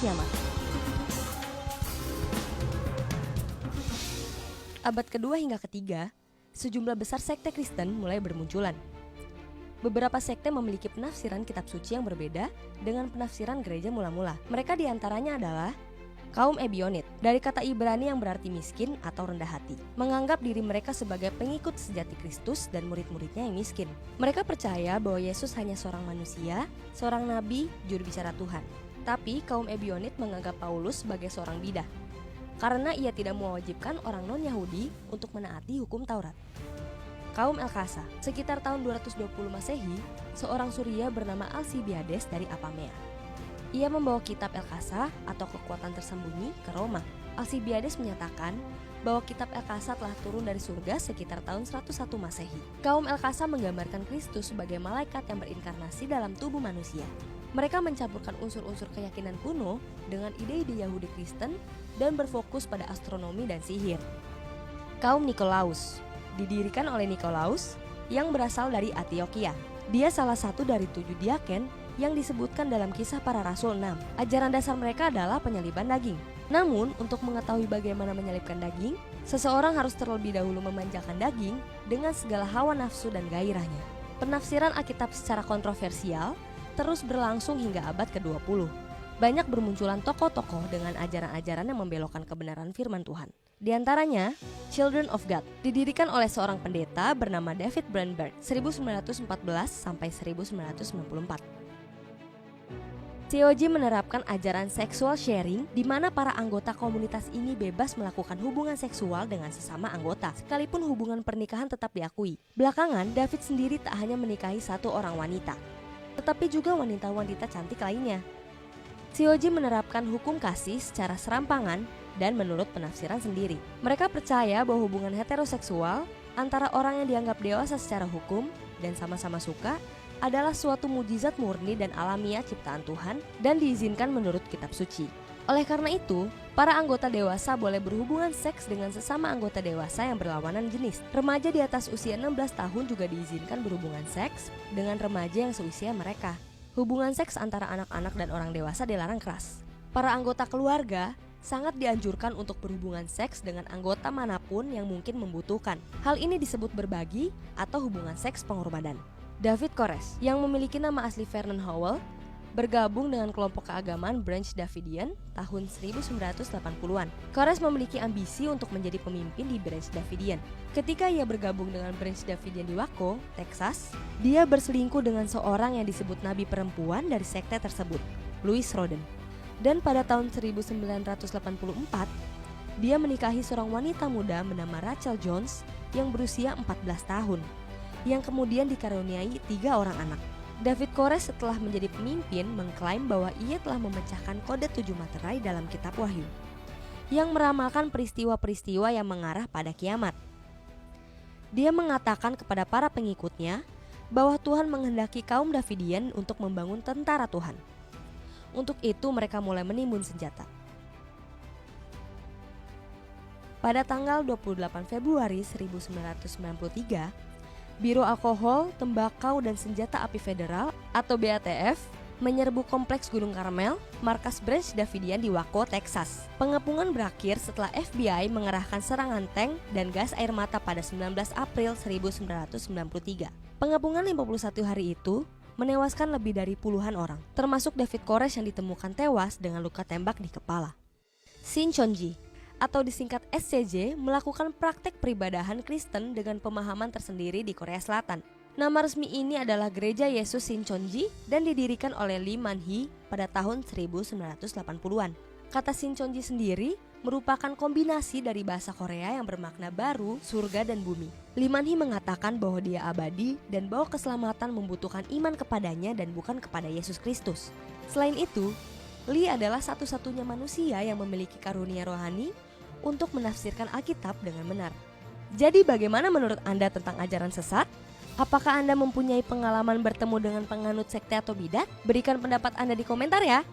kiamat. Abad kedua hingga ketiga, sejumlah besar sekte Kristen mulai bermunculan. Beberapa sekte memiliki penafsiran kitab suci yang berbeda dengan penafsiran gereja mula-mula. Mereka diantaranya adalah kaum Ebionit, dari kata Ibrani yang berarti miskin atau rendah hati, menganggap diri mereka sebagai pengikut sejati Kristus dan murid-muridnya yang miskin. Mereka percaya bahwa Yesus hanya seorang manusia, seorang nabi, juru bicara Tuhan. Tapi kaum Ebionit menganggap Paulus sebagai seorang bidah, karena ia tidak mewajibkan orang non-Yahudi untuk menaati hukum Taurat. Kaum Elkasa, sekitar tahun 220 Masehi, seorang Surya bernama Alsibiades dari Apamea. Ia membawa kitab Elkasa atau kekuatan tersembunyi ke Roma. Alsibiades menyatakan bahwa kitab Elkasa telah turun dari surga sekitar tahun 101 Masehi. Kaum Elkasa menggambarkan Kristus sebagai malaikat yang berinkarnasi dalam tubuh manusia. Mereka mencampurkan unsur-unsur keyakinan kuno dengan ide-ide Yahudi Kristen dan berfokus pada astronomi dan sihir. Kaum Nikolaus, didirikan oleh Nikolaus yang berasal dari Antioquia. Dia salah satu dari 7 diaken yang disebutkan dalam Kisah Para Rasul 6. Ajaran dasar mereka adalah penyaliban daging. Namun, untuk mengetahui bagaimana menyalibkan daging, seseorang harus terlebih dahulu memanjakan daging dengan segala hawa nafsu dan gairahnya. Penafsiran Alkitab secara kontroversial terus berlangsung hingga abad ke-20. Banyak bermunculan tokoh-tokoh dengan ajaran-ajaran yang membelokkan kebenaran firman Tuhan. Di antaranya, Children of God, didirikan oleh seorang pendeta bernama David Brandberg 1914 sampai 1994. COG menerapkan ajaran seksual sharing di mana para anggota komunitas ini bebas melakukan hubungan seksual dengan sesama anggota, sekalipun hubungan pernikahan tetap diakui. Belakangan, David sendiri tak hanya menikahi satu orang wanita, tetapi juga wanita-wanita cantik lainnya. COG menerapkan hukum kasih secara serampangan dan menurut penafsiran sendiri. Mereka percaya bahwa hubungan heteroseksual antara orang yang dianggap dewasa secara hukum dan sama-sama suka adalah suatu mukjizat murni dan alamiah ciptaan Tuhan dan diizinkan menurut kitab suci. Oleh karena itu, para anggota dewasa boleh berhubungan seks dengan sesama anggota dewasa yang berlawanan jenis. Remaja di atas usia 16 tahun juga diizinkan berhubungan seks dengan remaja yang seusia mereka. Hubungan seks antara anak-anak dan orang dewasa dilarang keras. Para anggota keluarga sangat dianjurkan untuk berhubungan seks dengan anggota manapun yang mungkin membutuhkan. Hal ini disebut berbagi atau hubungan seks pengorbanan. David Koresh, yang memiliki nama asli Vernon Howell, bergabung dengan kelompok keagamaan Branch Davidian tahun 1980-an. Koresh memiliki ambisi untuk menjadi pemimpin di Branch Davidian. Ketika ia bergabung dengan Branch Davidian di Waco, Texas, dia berselingkuh dengan seorang yang disebut nabi perempuan dari sekte tersebut, Louis Roden. Dan pada tahun 1984, dia menikahi seorang wanita muda bernama Rachel Jones yang berusia 14 tahun, yang kemudian dikaruniai 3 orang anak. David Koresh setelah menjadi pemimpin mengklaim bahwa ia telah memecahkan kode 7 materai dalam kitab Wahyu, yang meramalkan peristiwa-peristiwa yang mengarah pada kiamat. Dia mengatakan kepada para pengikutnya bahwa Tuhan menghendaki kaum Davidian untuk membangun tentara Tuhan. Untuk itu mereka mulai menimbun senjata. Pada tanggal 28 Februari 1993, Biro Alkohol, Tembakau, dan Senjata Api Federal atau BATF menyerbu kompleks Gunung Karmel, markas Branch Davidian di Waco, Texas. Pengepungan berakhir setelah FBI mengerahkan serangan tank dan gas air mata pada 19 April 1993. Pengepungan 51 hari itu menewaskan lebih dari puluhan orang, termasuk David Koresh yang ditemukan tewas dengan luka tembak di kepala. Shincheonji atau disingkat SCJ melakukan praktek peribadahan Kristen dengan pemahaman tersendiri di Korea Selatan. Nama resmi ini adalah Gereja Yesus Shincheonji dan didirikan oleh Lee Man-hee pada tahun 1980-an. Kata Shincheonji sendiri merupakan kombinasi dari bahasa Korea yang bermakna baru, surga dan bumi. Lee Man-hee mengatakan bahwa dia abadi dan bahwa keselamatan membutuhkan iman kepadanya dan bukan kepada Yesus Kristus. Selain itu, Lee adalah satu-satunya manusia yang memiliki karunia rohani untuk menafsirkan Alkitab dengan benar. Jadi bagaimana menurut Anda tentang ajaran sesat? Apakah Anda mempunyai pengalaman bertemu dengan penganut sekte atau bidat? Berikan pendapat Anda di komentar ya.